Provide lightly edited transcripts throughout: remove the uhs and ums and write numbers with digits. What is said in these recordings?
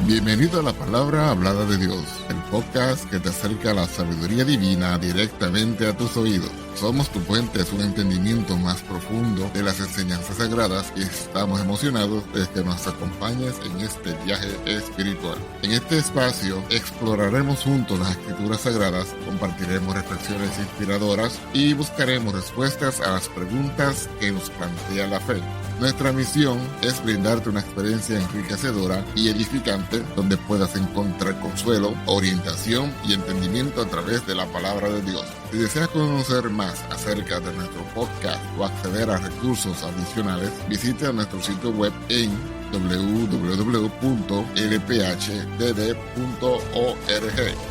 Bienvenido a la Palabra Hablada de Dios, el podcast que te acerca a la sabiduría divina directamente a tus oídos. Somos tu puente hacia un entendimiento más profundo de las enseñanzas sagradas y estamos emocionados de que nos acompañes en este viaje espiritual. En este espacio exploraremos juntos las escrituras sagradas, compartiremos reflexiones inspiradoras y buscaremos respuestas a las preguntas que nos plantea la fe. Nuestra misión es brindarte una experiencia enriquecedora y edificante donde puedas encontrar consuelo, orientación y entendimiento a través de la palabra de Dios. Si deseas conocer más acerca de nuestro podcast o acceder a recursos adicionales, visita nuestro sitio web en www.lphdd.org.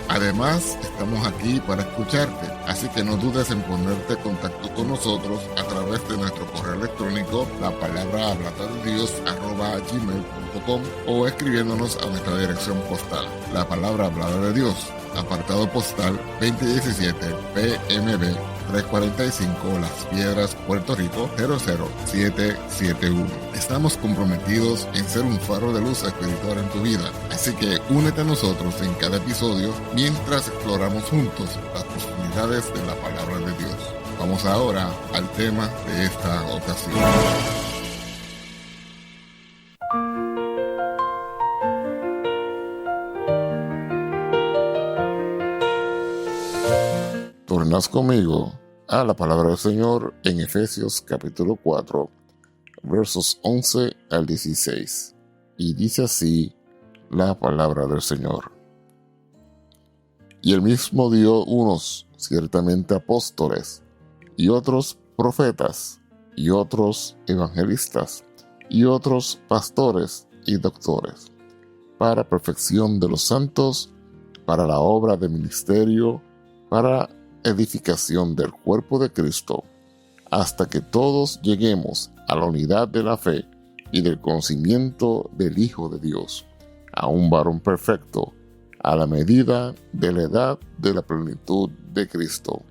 Además, estamos aquí para escucharte, así que no dudes en ponerte en contacto con nosotros a través de nuestro correo electrónico lapalabrahabladadedios@gmail.com o escribiéndonos a nuestra dirección postal, La Palabra Hablada de Dios, apartado postal 2017 PMB 345 Las Piedras, Puerto Rico 00771. Estamos comprometidos en ser un faro de luz espiritual en tu vida, así que únete a nosotros en cada episodio mientras exploramos juntos las profundidades de la palabra de Dios. Vamos ahora al tema de esta ocasión. Tornad conmigo a la palabra del Señor en Efesios capítulo 4, versos 11 al 16. Y dice así la palabra del Señor. Y él mismo dio unos ciertamente apóstoles, y otros profetas, y otros evangelistas, y otros pastores y doctores, para perfección de los santos, para la obra de ministerio, para edificación del cuerpo de Cristo, hasta que todos lleguemos a la unidad de la fe y del conocimiento del Hijo de Dios, a un varón perfecto, a la medida de la edad de la plenitud de Cristo,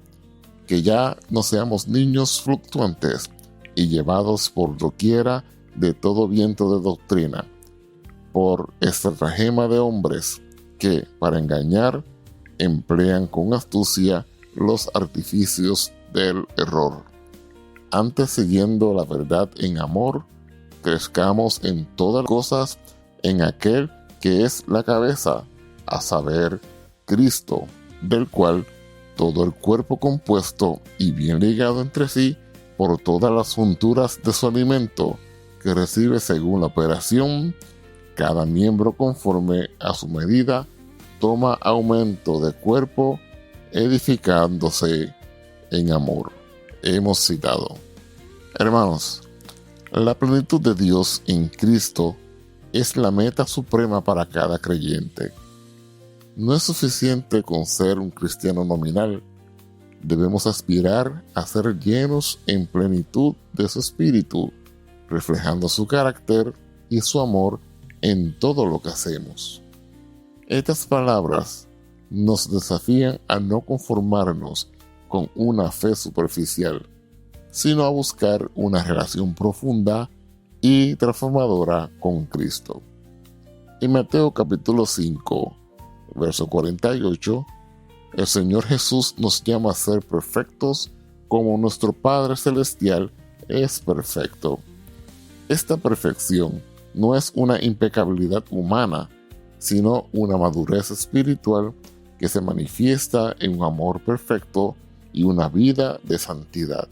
que ya no seamos niños fluctuantes y llevados por doquiera de todo viento de doctrina, por estratagema de hombres que, para engañar, emplean con astucia los artificios del error. Antes, siguiendo la verdad en amor, crezcamos en todas cosas en aquel que es la cabeza, a saber, Cristo, del cual todo el cuerpo compuesto y bien ligado entre sí por todas las junturas de su alimento, que recibe según la operación, cada miembro conforme a su medida, toma aumento de cuerpo, edificándose en amor. Hemos citado. Hermanos, la plenitud de Dios en Cristo es la meta suprema para cada creyente. No es suficiente con ser un cristiano nominal. Debemos aspirar a ser llenos en plenitud de su espíritu, reflejando su carácter y su amor en todo lo que hacemos. Estas palabras nos desafían a no conformarnos con una fe superficial, sino a buscar una relación profunda y transformadora con Cristo. En Mateo capítulo 5, verso 48, el Señor Jesús nos llama a ser perfectos como nuestro Padre Celestial es perfecto. Esta perfección no es una impecabilidad humana, sino una madurez espiritual que se manifiesta en un amor perfecto y una vida de santidad.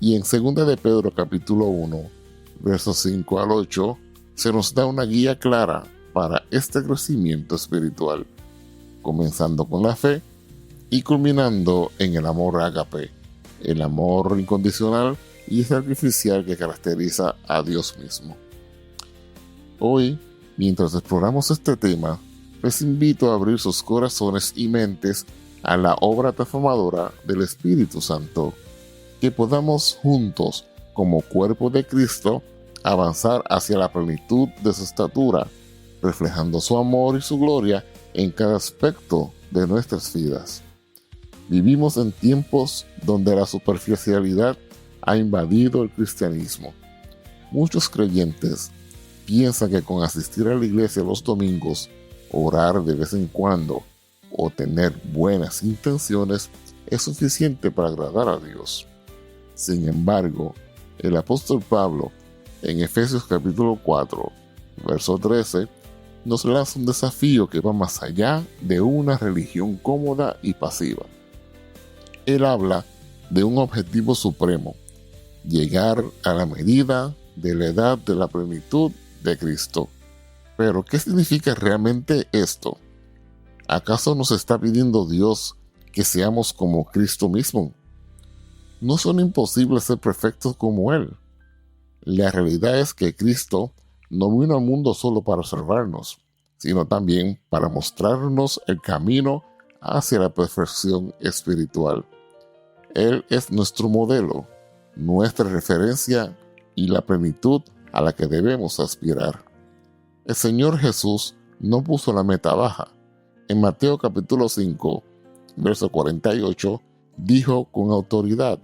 Y en 2 de Pedro capítulo 1, versos 5 al 8, se nos da una guía clara para este crecimiento espiritual, comenzando con la fe y culminando en el amor ágape, el amor incondicional y sacrificial que caracteriza a Dios mismo. Hoy, mientras exploramos este tema, les invito a abrir sus corazones y mentes a la obra transformadora del Espíritu Santo, que podamos juntos, como cuerpo de Cristo, avanzar hacia la plenitud de su estatura, reflejando su amor y su gloria en cada aspecto de nuestras vidas. Vivimos en tiempos donde la superficialidad ha invadido el cristianismo. Muchos creyentes piensa que con asistir a la iglesia los domingos, orar de vez en cuando o tener buenas intenciones es suficiente para agradar a Dios. Sin embargo, el apóstol Pablo, en Efesios capítulo 4, verso 13, nos lanza un desafío que va más allá de una religión cómoda y pasiva. Él habla de un objetivo supremo: llegar a la medida de la edad de la plenitud de Cristo. Pero, ¿qué significa realmente esto? ¿Acaso nos está pidiendo Dios que seamos como Cristo mismo? No son imposibles ser perfectos como Él. La realidad es que Cristo no vino al mundo solo para salvarnos, sino también para mostrarnos el camino hacia la perfección espiritual. Él es nuestro modelo, nuestra referencia y la plenitud a la que debemos aspirar. El Señor Jesús no puso la meta baja. En Mateo capítulo 5, verso 48, dijo con autoridad: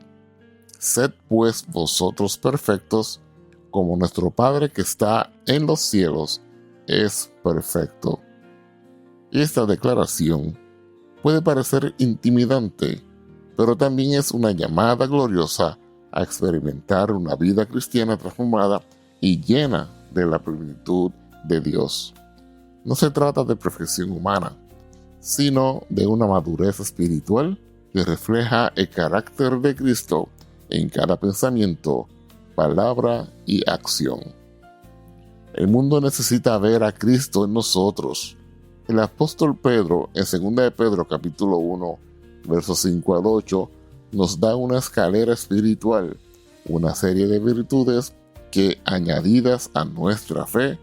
«Sed pues vosotros perfectos, como nuestro Padre que está en los cielos es perfecto». Esta declaración puede parecer intimidante, pero también es una llamada gloriosa a experimentar una vida cristiana transformada y llena de la plenitud de Dios. No se trata de perfección humana, sino de una madurez espiritual que refleja el carácter de Cristo en cada pensamiento, palabra y acción. El mundo necesita ver a Cristo en nosotros. El apóstol Pedro, en 2 de Pedro capítulo 1, versos 5 al 8, nos da una escalera espiritual, una serie de virtudes que, añadidas a nuestra fe,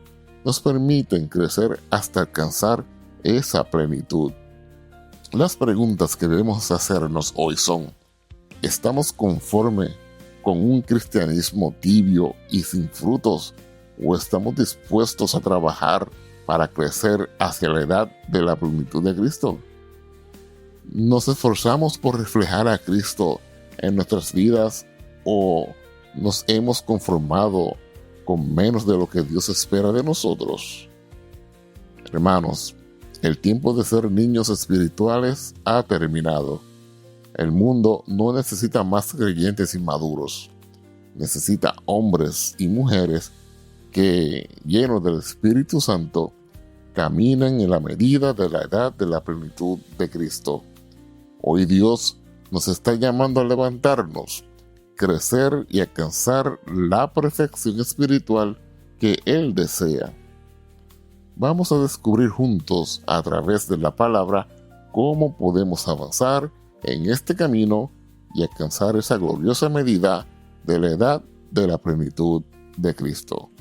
nos permiten crecer hasta alcanzar esa plenitud. Las preguntas que debemos hacernos hoy son: ¿estamos conforme con un cristianismo tibio y sin frutos, o estamos dispuestos a trabajar para crecer hacia la edad de la plenitud de Cristo? ¿Nos esforzamos por reflejar a Cristo en nuestras vidas, o nos hemos conformado con menos de lo que Dios espera de nosotros? Hermanos, el tiempo de ser niños espirituales ha terminado. El mundo no necesita más creyentes inmaduros. Necesita hombres y mujeres que, llenos del Espíritu Santo, caminan en la medida de la edad de la plenitud de Cristo. Hoy Dios nos está llamando a levantarnos, crecer y alcanzar la perfección espiritual que Él desea. Vamos a descubrir juntos, a través de la palabra, cómo podemos avanzar en este camino y alcanzar esa gloriosa medida de la edad de la plenitud de Cristo.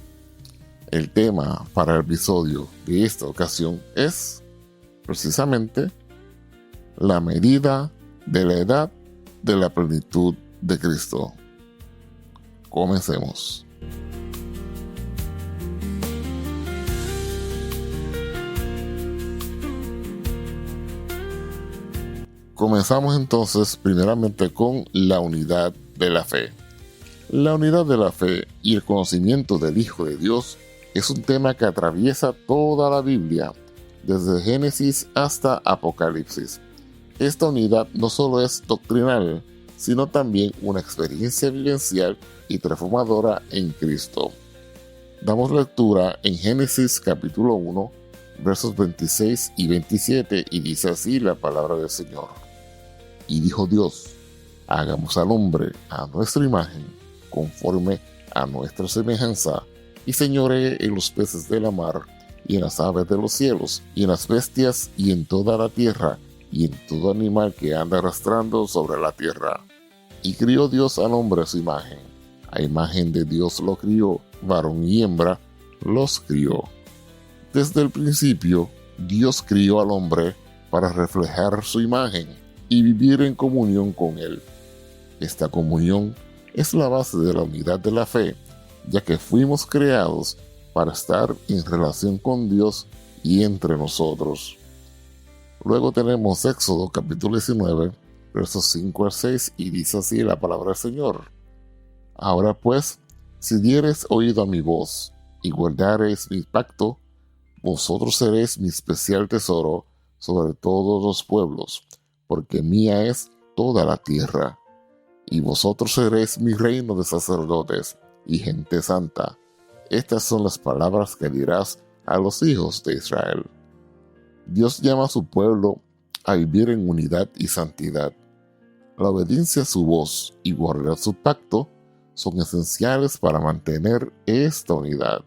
El tema para el episodio de esta ocasión es precisamente la medida de la edad de la plenitud de Cristo. Comencemos. Comenzamos entonces primeramente con la unidad de la fe. La unidad de la fe y el conocimiento del Hijo de Dios es un tema que atraviesa toda la Biblia, desde Génesis hasta Apocalipsis. Esta unidad no solo es doctrinal, sino también una experiencia vivencial y transformadora en Cristo. Damos lectura en Génesis capítulo 1, versos 26 y 27, y dice así la palabra del Señor. Y dijo Dios: hagamos al hombre a nuestra imagen, conforme a nuestra semejanza, y señoree en los peces de la mar, y en las aves de los cielos, y en las bestias, y en toda la tierra, y en todo animal que anda arrastrando sobre la tierra. Y crió Dios al hombre a su imagen. A imagen de Dios lo crió, varón y hembra los crió. Desde el principio, Dios crió al hombre para reflejar su imagen y vivir en comunión con él. Esta comunión es la base de la unidad de la fe, ya que fuimos creados para estar en relación con Dios y entre nosotros. Luego tenemos Éxodo capítulo 19, versos 5 al 6, y dice así la palabra del Señor. Ahora pues, si dieres oído a mi voz, y guardareis mi pacto, vosotros seréis mi especial tesoro sobre todos los pueblos, porque mía es toda la tierra. Y vosotros seréis mi reino de sacerdotes y gente santa. Estas son las palabras que dirás a los hijos de Israel. Dios llama a su pueblo a vivir en unidad y santidad. La obediencia a su voz y guardar su pacto son esenciales para mantener esta unidad.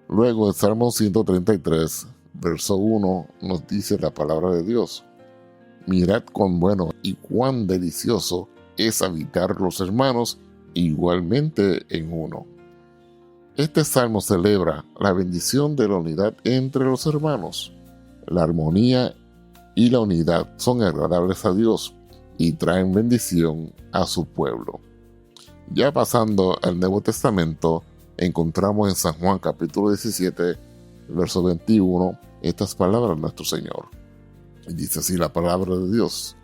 Luego el Salmo 133, verso 1, nos dice la palabra de Dios: mirad cuán bueno y cuán delicioso es habitar los hermanos igualmente en uno. Este salmo celebra la bendición de la unidad entre los hermanos. La armonía y la unidad son agradables a Dios y traen bendición a su pueblo. Ya pasando al Nuevo Testamento, encontramos en San Juan capítulo 17, verso 21, estas palabras de nuestro Señor. Y dice así la palabra de Dios: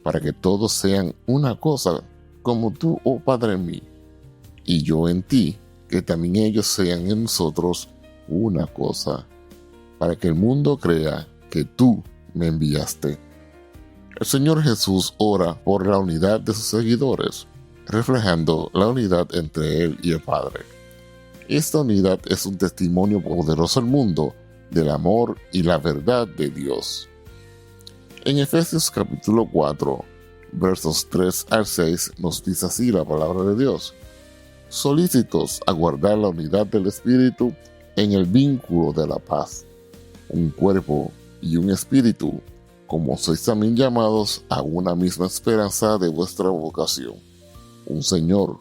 para que todos sean una cosa, como tú, oh Padre, en mí, y yo en ti, que también ellos sean en nosotros una cosa, para que el mundo crea que tú me enviaste. El Señor Jesús ora por la unidad de sus seguidores, reflejando la unidad entre Él y el Padre. Esta unidad es un testimonio poderoso al mundo del amor y la verdad de Dios. En Efesios capítulo 4, versos 3 al 6, nos dice así la palabra de Dios: solícitos a guardar la unidad del Espíritu en el vínculo de la paz, un cuerpo y un espíritu, como sois también llamados a una misma esperanza de vuestra vocación, un Señor,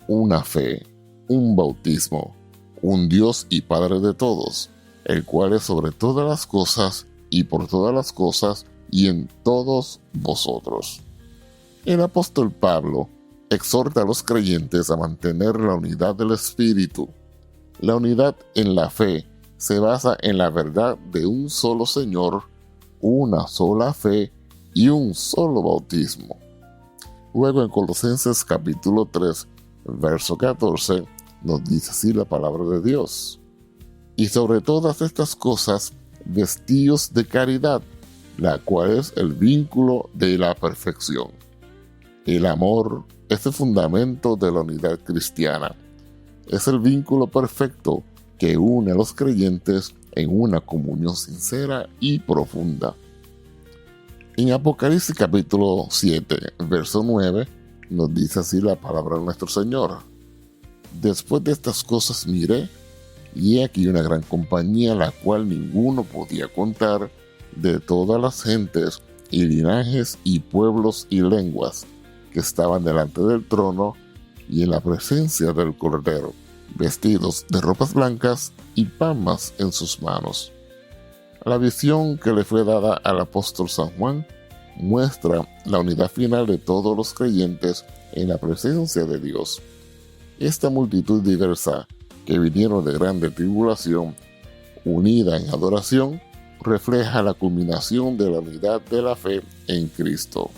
una fe, un bautismo, un Dios y Padre de todos, el cual es sobre todas las cosas y por todas las cosas y en todos vosotros. El apóstol Pablo exhorta a los creyentes a mantener la unidad del Espíritu. La unidad en la fe se basa en la verdad de un solo Señor, una sola fe y un solo bautismo. Luego en Colosenses capítulo 3, verso 14, nos dice así la palabra de Dios: y sobre todas estas cosas, vestíos de caridad, la cual es el vínculo de la perfección. El amor es el fundamento de la unidad cristiana. Es el vínculo perfecto que une a los creyentes en una comunión sincera y profunda. En Apocalipsis capítulo 7, verso 9, nos dice así la palabra de nuestro Señor: después de estas cosas miré, y he aquí una gran compañía, la cual ninguno podía contar, de todas las gentes y linajes y pueblos y lenguas, que estaban delante del trono y en la presencia del Cordero, vestidos de ropas blancas y palmas en sus manos. La visión que le fue dada al apóstol San Juan muestra la unidad final de todos los creyentes en la presencia de Dios. Esta multitud diversa que vinieron de grande tribulación, unida en adoración, refleja la culminación de la unidad de la fe en Cristo.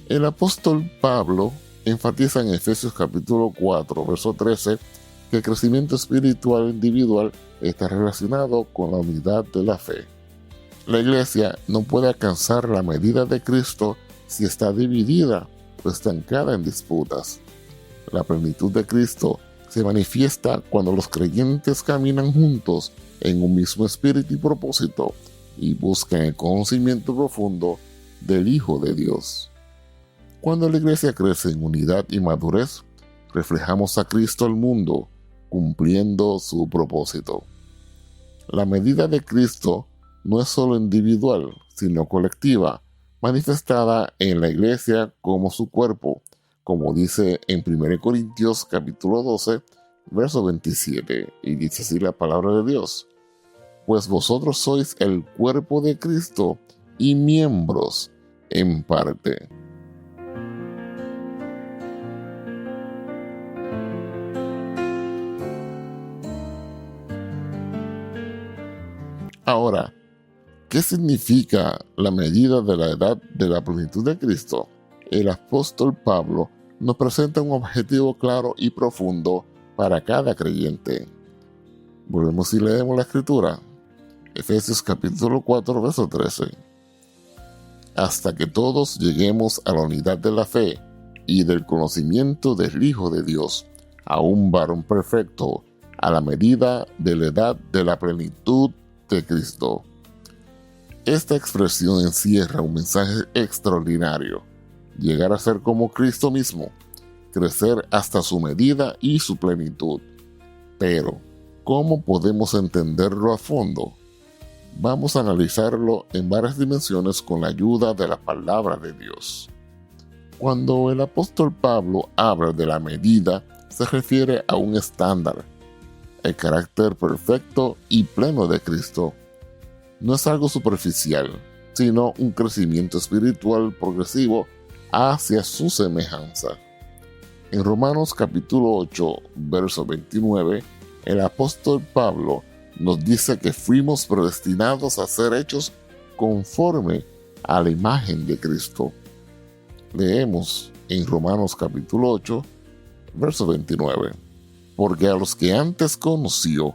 El apóstol Pablo enfatiza en Efesios capítulo 4, verso 13, que el crecimiento espiritual individual está relacionado con la unidad de la fe. La iglesia no puede alcanzar la medida de Cristo si está dividida o estancada en disputas. La plenitud de Cristo se manifiesta cuando los creyentes caminan juntos en un mismo espíritu y propósito y buscan el conocimiento profundo del Hijo de Dios. Cuando la iglesia crece en unidad y madurez, reflejamos a Cristo al mundo, cumpliendo su propósito. La medida de Cristo no es solo individual, sino colectiva, manifestada en la iglesia como su cuerpo, como dice en 1 Corintios capítulo 12, verso 27, y dice así la palabra de Dios: pues vosotros sois el cuerpo de Cristo y miembros en parte. Ahora, ¿qué significa la medida de la edad de la plenitud de Cristo? El apóstol Pablo nos presenta un objetivo claro y profundo para cada creyente. Volvemos y leemos la escritura. Efesios capítulo 4, verso 13. Hasta que todos lleguemos a la unidad de la fe y del conocimiento del Hijo de Dios, a un varón perfecto, a la medida de la edad de la plenitud de Cristo. Esta expresión encierra un mensaje extraordinario: llegar a ser como Cristo mismo, crecer hasta su medida y su plenitud. Pero, ¿cómo podemos entenderlo a fondo? Vamos a analizarlo en varias dimensiones con la ayuda de la palabra de Dios. Cuando el apóstol Pablo habla de la medida, se refiere a un estándar, el carácter perfecto y pleno de Cristo. No es algo superficial, sino un crecimiento espiritual progresivo hacia su semejanza. En Romanos capítulo 8, verso 29, el apóstol Pablo nos dice que fuimos predestinados a ser hechos conforme a la imagen de Cristo. Leemos en Romanos capítulo 8, verso 29. Porque a los que antes conoció,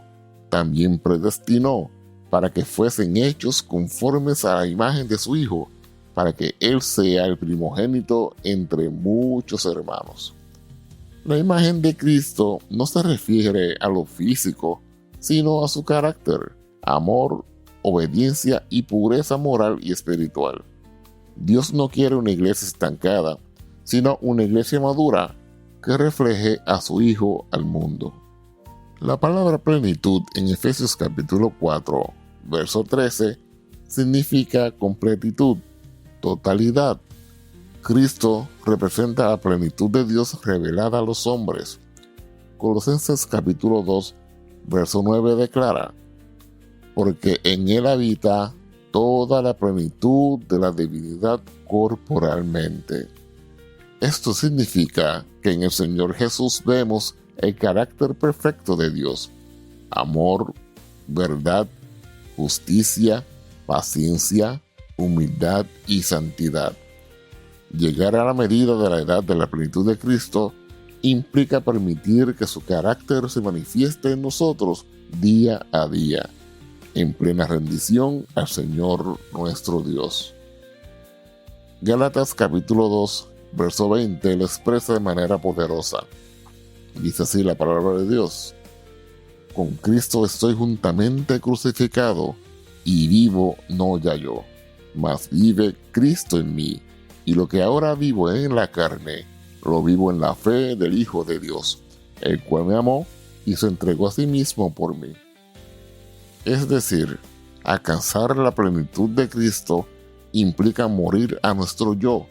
también predestinó, para que fuesen hechos conformes a la imagen de su Hijo, para que Él sea el primogénito entre muchos hermanos. La imagen de Cristo no se refiere a lo físico, sino a su carácter, amor, obediencia y pureza moral y espiritual. Dios no quiere una iglesia estancada, sino una iglesia madura que refleje a su Hijo al mundo. La palabra plenitud en Efesios capítulo 4, verso 13, significa completitud, totalidad. Cristo representa la plenitud de Dios revelada a los hombres. Colosenses capítulo 2, verso 9 declara: porque en Él habita toda la plenitud de la divinidad corporalmente. Esto significa que en el Señor Jesús vemos el carácter perfecto de Dios: amor, verdad, justicia, paciencia, humildad y santidad. Llegar a la medida de la edad de la plenitud de Cristo implica permitir que su carácter se manifieste en nosotros día a día, en plena rendición al Señor nuestro Dios. Gálatas capítulo 2, verso 20 lo expresa de manera poderosa. Dice así la palabra de Dios: con Cristo estoy juntamente crucificado, y vivo no ya yo, mas vive Cristo en mí, y lo que ahora vivo en la carne, lo vivo en la fe del Hijo de Dios, el cual me amó y se entregó a sí mismo por mí. Es decir, alcanzar la plenitud de Cristo implica morir a nuestro yo,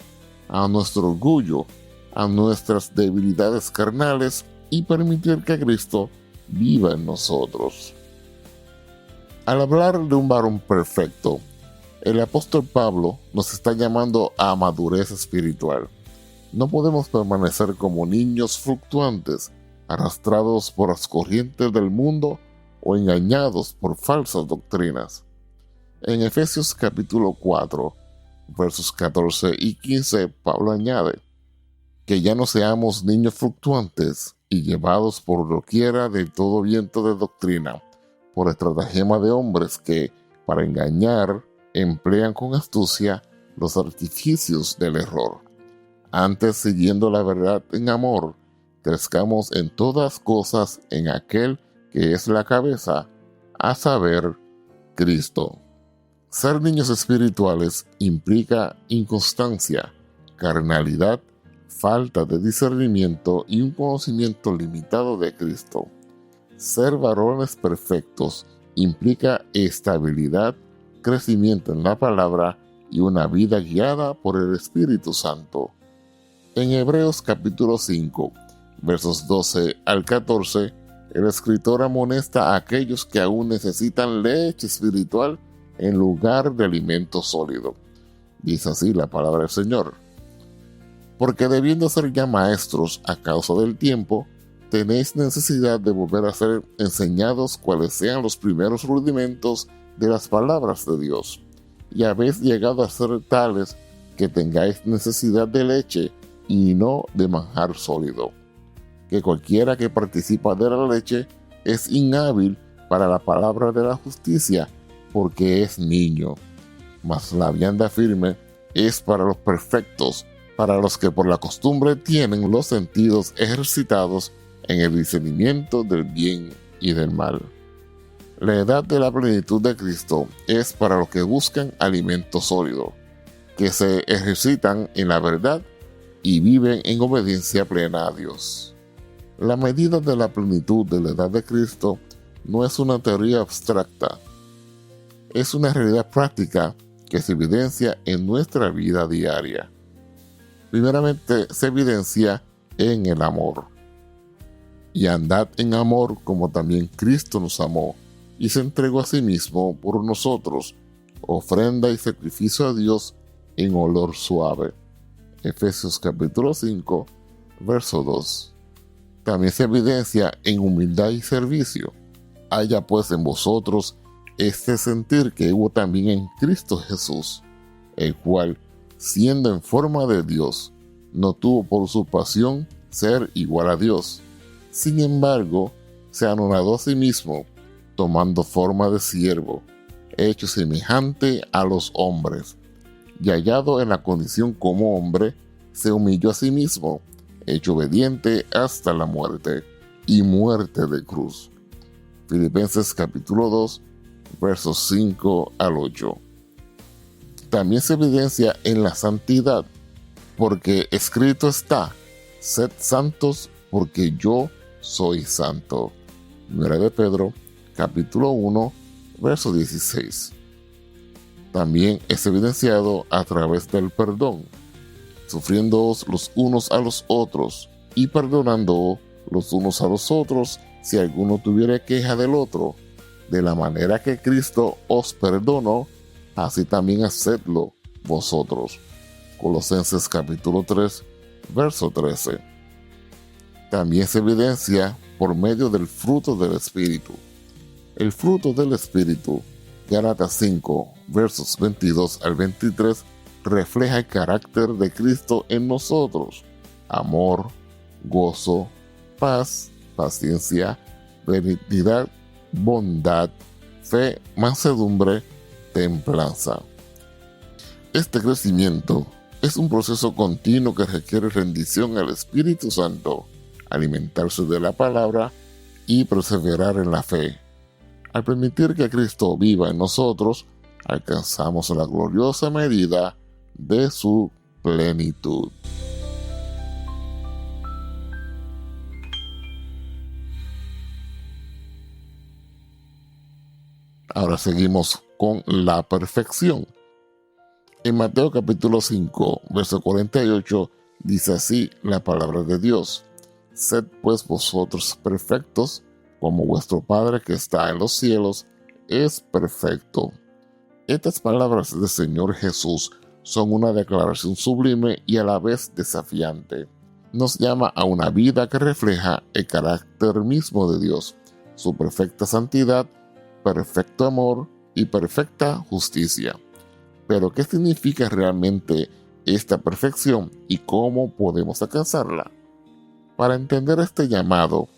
a nuestro orgullo, a nuestras debilidades carnales y permitir que Cristo viva en nosotros. Al hablar de un varón perfecto, el apóstol Pablo nos está llamando a madurez espiritual. No podemos permanecer como niños fluctuantes, arrastrados por las corrientes del mundo o engañados por falsas doctrinas. En Efesios capítulo 4, versos 14 y 15, Pablo añade: que ya no seamos niños fluctuantes y llevados por doquiera de todo viento de doctrina, por estratagema de hombres que, para engañar, emplean con astucia los artificios del error. Antes, siguiendo la verdad en amor, crezcamos en todas cosas en aquel que es la cabeza, a saber, Cristo. Ser niños espirituales implica inconstancia, carnalidad, falta de discernimiento y un conocimiento limitado de Cristo. Ser varones perfectos implica estabilidad, crecimiento en la palabra y una vida guiada por el Espíritu Santo. En Hebreos capítulo 5, versos 12 al 14, el escritor amonesta a aquellos que aún necesitan leche espiritual en lugar de alimento sólido. Dice así la palabra del Señor: porque debiendo ser ya maestros a causa del tiempo, tenéis necesidad de volver a ser enseñados cuáles sean los primeros rudimentos de las palabras de Dios, y habéis llegado a ser tales que tengáis necesidad de leche y no de manjar sólido, que cualquiera que participa de la leche es inhábil para la palabra de la justicia, porque es niño. Mas la vianda firme es para los perfectos, para los que por la costumbre tienen los sentidos ejercitados en el discernimiento del bien y del mal. La edad de la plenitud de Cristo es para los que buscan alimento sólido, que se ejercitan en la verdad y viven en obediencia plena a Dios. La medida de la plenitud de la edad de Cristo no es una teoría abstracta, es una realidad práctica que se evidencia en nuestra vida diaria. Primeramente se evidencia en el amor. Y andad en amor como también Cristo nos amó y se entregó a sí mismo por nosotros, ofrenda y sacrificio a Dios en olor suave. Efesios capítulo 5, verso 2. También se evidencia en humildad y servicio. Haya pues en vosotros este sentir que hubo también en Cristo Jesús, el cual, siendo en forma de Dios, no tuvo por usurpación ser igual a Dios. Sin embargo, se anonadó a sí mismo, tomando forma de siervo, hecho semejante a los hombres, y hallado en la condición como hombre, se humilló a sí mismo, hecho obediente hasta la muerte, y muerte de cruz. Filipenses capítulo 2, versos 5 al 8. También se evidencia en la santidad, porque escrito está, sed santos porque yo soy santo. 1 de Pedro, capítulo 1, verso 16. También es evidenciado a través del perdón, sufriéndoos los unos a los otros y perdonando los unos a los otros si alguno tuviera queja del otro. De la manera que Cristo os perdonó, así también hacedlo vosotros. Colosenses capítulo 3, verso 13. También se evidencia por medio del fruto del Espíritu. El fruto del Espíritu, Gálatas 5, versos 22 al 23, refleja el carácter de Cristo en nosotros: amor, gozo, paz, paciencia, benignidad, bondad, fe, mansedumbre, templanza. Este crecimiento es un proceso continuo que requiere rendición al Espíritu Santo, alimentarse de la palabra y perseverar en la fe. Al permitir que Cristo viva en nosotros, alcanzamos la gloriosa medida de su plenitud. Ahora seguimos con la perfección. En Mateo capítulo 5, verso 48, dice así la palabra de Dios: Sed pues vosotros perfectos, como vuestro Padre que está en los cielos es perfecto. Estas palabras del Señor Jesús son una declaración sublime y a la vez desafiante. Nos llama a una vida que refleja el carácter mismo de Dios, su perfecta santidad, perfecto amor y perfecta justicia. Pero, ¿qué significa realmente esta perfección y cómo podemos alcanzarla? Para entender este llamado,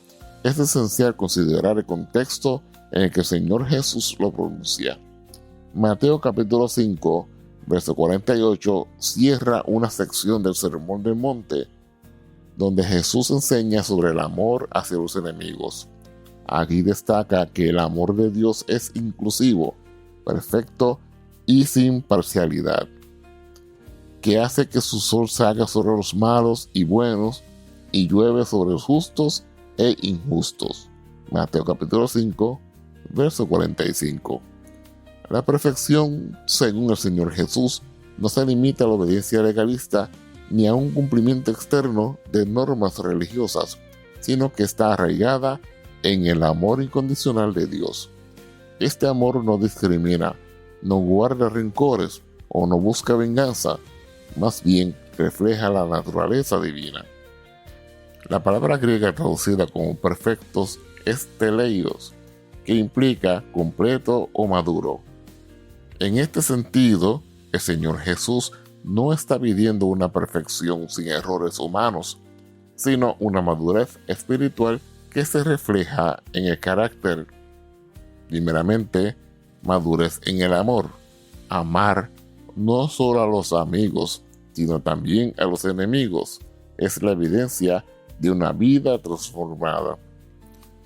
es esencial considerar el contexto en el que el Señor Jesús lo pronuncia. Mateo capítulo 5, verso 48, cierra una sección del Sermón del Monte, donde Jesús enseña sobre el amor hacia los enemigos. Aquí destaca que el amor de Dios es inclusivo, perfecto y sin parcialidad, que hace que su sol salga sobre los malos y buenos y llueve sobre los justos e injustos. Mateo capítulo 5, verso 45. La perfección, según el Señor Jesús, no se limita a la obediencia legalista ni a un cumplimiento externo de normas religiosas, sino que está arraigada en el amor incondicional de Dios. Este amor no discrimina, no guarda rencores o no busca venganza, más bien refleja la naturaleza divina. La palabra griega traducida como perfectos es teleios, que implica completo o maduro. En este sentido, el Señor Jesús no está pidiendo una perfección sin errores humanos, sino una madurez espiritual que se refleja en el carácter. Primeramente, madurez en el amor. Amar no solo a los amigos, sino también a los enemigos, es la evidencia de una vida transformada.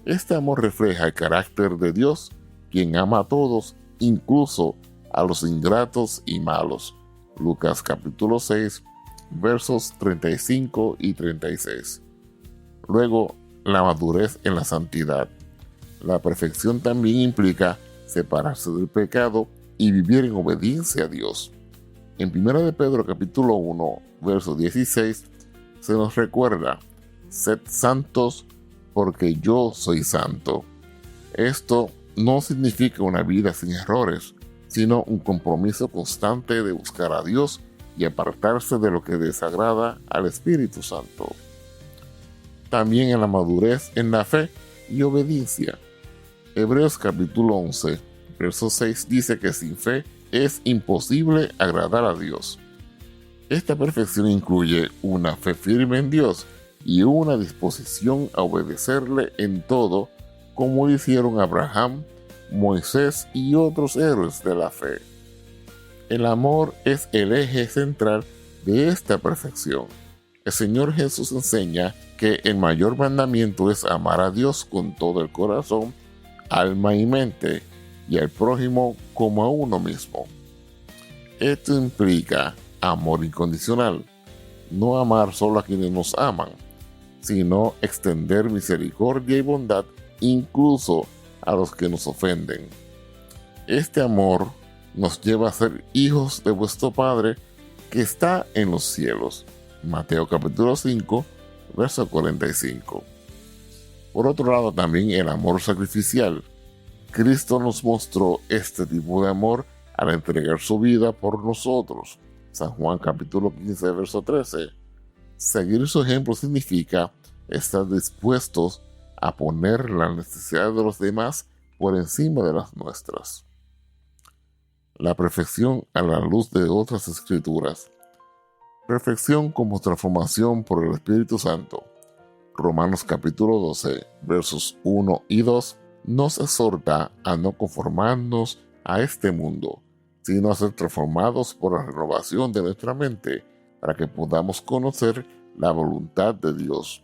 Este amor refleja el carácter de Dios, quien ama a todos, incluso a los ingratos y malos. Lucas capítulo 6, versos 35 y 36. Luego, la madurez en la santidad. La perfección también implica separarse del pecado y vivir en obediencia a Dios. En 1 de Pedro capítulo 1, verso 16, se nos recuerda: sed santos porque yo soy santo. Esto no significa una vida sin errores, sino un compromiso constante de buscar a Dios y apartarse de lo que desagrada al Espíritu Santo. También en la madurez en la fe y obediencia. Hebreos capítulo 11, verso 6 dice que sin fe es imposible agradar a Dios. Esta perfección incluye una fe firme en Dios y una disposición a obedecerle en todo, como lo hicieron Abraham, Moisés y otros héroes de la fe. El amor es el eje central de esta perfección. El Señor Jesús enseña que el mayor mandamiento es amar a Dios con todo el corazón, alma y mente, y al prójimo como a uno mismo. Esto implica amor incondicional, no amar solo a quienes nos aman, sino extender misericordia y bondad incluso a los que nos ofenden. Este amor nos lleva a ser hijos de vuestro Padre que está en los cielos. Mateo capítulo 5, verso 45. Por otro lado, también el amor sacrificial. Cristo nos mostró este tipo de amor al entregar su vida por nosotros. San Juan capítulo 15, verso 13. Seguir su ejemplo significa estar dispuestos a poner la necesidad de los demás por encima de las nuestras. La perfección a la luz de otras escrituras. Perfección como transformación por el Espíritu Santo. Romanos capítulo 12, versos 1 y 2 nos exhorta a no conformarnos a este mundo, sino a ser transformados por la renovación de nuestra mente, para que podamos conocer la voluntad de Dios.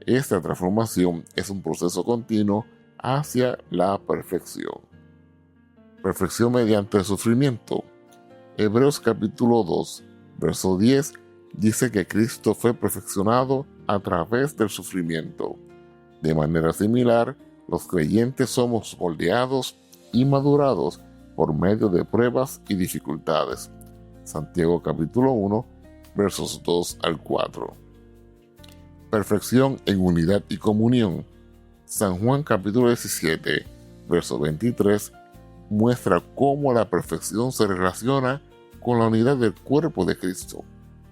Esta transformación es un proceso continuo hacia la perfección. Perfección mediante el sufrimiento. Hebreos capítulo 2, verso 10 dice que Cristo fue perfeccionado a través del sufrimiento. De manera similar, los creyentes somos moldeados y madurados por medio de pruebas y dificultades. Santiago capítulo 1, versos 2 al 4. Perfección en unidad y comunión. San Juan capítulo 17, verso 23, muestra cómo la perfección se relaciona con la unidad del cuerpo de Cristo.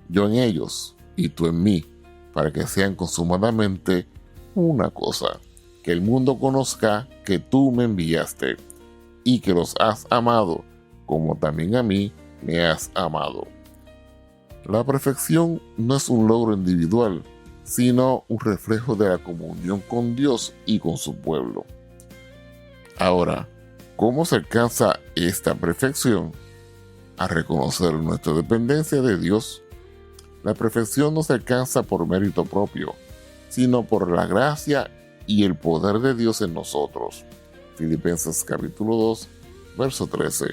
Yo en ellos y tú en mí, para que sean consumadamente una cosa, que el mundo conozca que tú me enviaste y que los has amado, como también a mí me has amado. La perfección no es un logro individual, sino un reflejo de la comunión con Dios y con su pueblo. Ahora, ¿cómo se alcanza esta perfección? A reconocer nuestra dependencia de Dios. La perfección no se alcanza por mérito propio, sino por la gracia y el poder de Dios en nosotros. Filipenses capítulo 2, verso 13.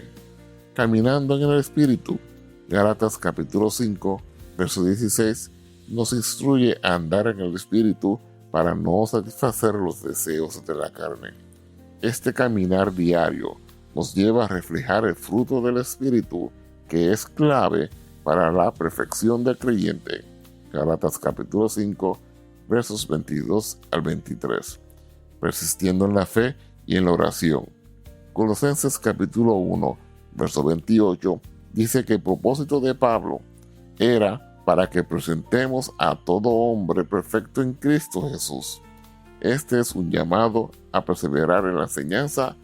Caminando en el Espíritu. Gálatas capítulo 5, verso 16, nos instruye a andar en el Espíritu para no satisfacer los deseos de la carne. Este caminar diario nos lleva a reflejar el fruto del Espíritu, que es clave para la perfección del creyente. Gálatas capítulo 5, versos 22 al 23. Persistiendo en la fe y en la oración. Colosenses capítulo 1, verso 28, dice que el propósito de Pablo era para que presentemos a todo hombre perfecto en Cristo Jesús. Este es un llamado a perseverar en la enseñanza,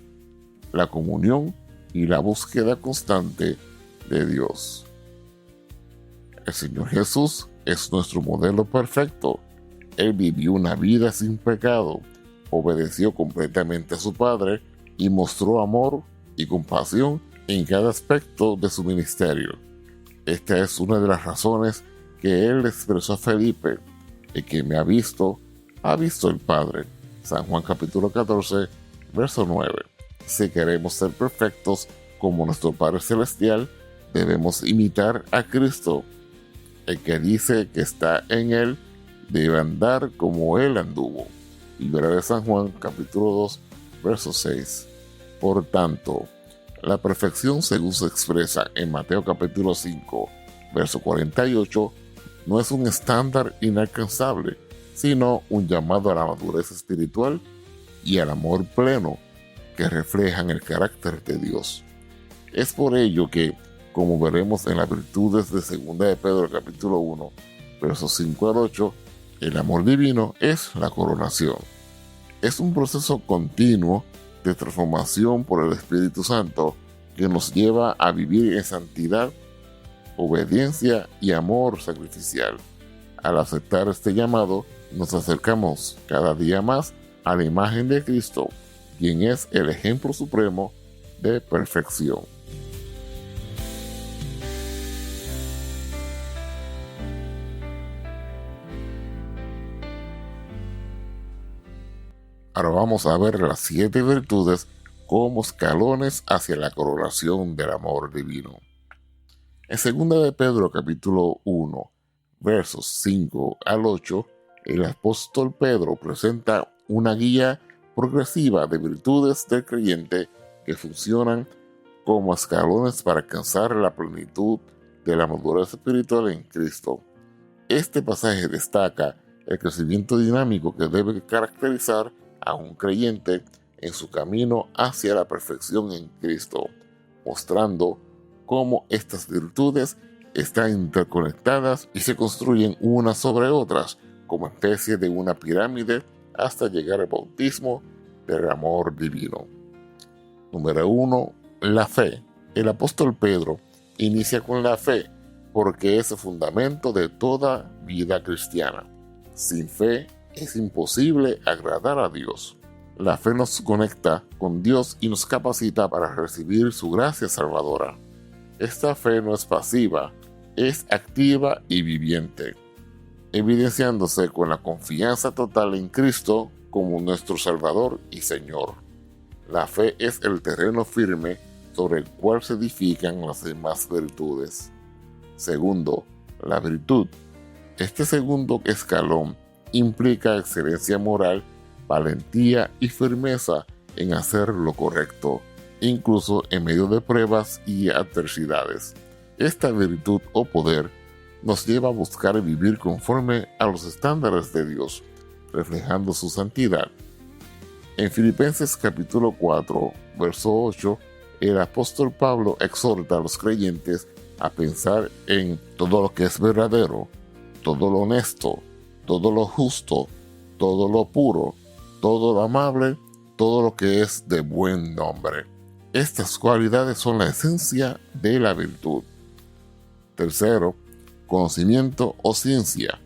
la comunión y la búsqueda constante de Dios. El Señor Jesús es nuestro modelo perfecto. Él vivió una vida sin pecado, obedeció completamente a su Padre y mostró amor y compasión en cada aspecto de su ministerio. Esta es una de las razones que Él expresó a Felipe: el que me ha visto el Padre. San Juan capítulo 14, verso 9. Si queremos ser perfectos como nuestro Padre Celestial, debemos imitar a Cristo. El que dice que está en Él debe andar como Él anduvo. Primera de San Juan capítulo 2, verso 6. Por tanto, la perfección, según se expresa en Mateo capítulo 5, verso 48, no es un estándar inalcanzable, sino un llamado a la madurez espiritual y al amor pleno que reflejan el carácter de Dios. Es por ello que, como veremos en las virtudes de 2 de Pedro capítulo 1, versos 5 al 8, el amor divino es la coronación. Es un proceso continuo de transformación por el Espíritu Santo que nos lleva a vivir en santidad, obediencia y amor sacrificial. Al aceptar este llamado, nos acercamos cada día más a la imagen de Cristo, quien es el ejemplo supremo de perfección. Ahora vamos a ver las 7 virtudes como escalones hacia la coronación del amor divino. En 2 de Pedro capítulo 1, versos 5 al 8, el apóstol Pedro presenta una guía progresiva de virtudes del creyente que funcionan como escalones para alcanzar la plenitud de la madurez espiritual en Cristo. Este pasaje destaca el crecimiento dinámico que debe caracterizar a un creyente en su camino hacia la perfección en Cristo, mostrando cómo estas virtudes están interconectadas y se construyen unas sobre otras como especie de una pirámide hasta llegar al bautismo del amor divino. Número 1. La fe. El apóstol Pedro inicia con la fe porque es el fundamento de toda vida cristiana. Sin fe es imposible agradar a Dios. La fe nos conecta con Dios y nos capacita para recibir su gracia salvadora. Esta fe no es pasiva, es activa y viviente, evidenciándose con la confianza total en Cristo como nuestro Salvador y Señor. La fe es el terreno firme sobre el cual se edifican las demás virtudes. Segundo, la virtud. Este segundo escalón implica excelencia moral, valentía y firmeza en hacer lo correcto, incluso en medio de pruebas y adversidades. Esta virtud o poder nos lleva a buscar y vivir conforme a los estándares de Dios, reflejando su santidad. En Filipenses capítulo 4, verso 8, el apóstol Pablo exhorta a los creyentes a pensar en todo lo que es verdadero, todo lo honesto, todo lo justo, todo lo puro, todo lo amable, todo lo que es de buen nombre. Estas cualidades son la esencia de la virtud. Tercero, conocimiento o ciencia.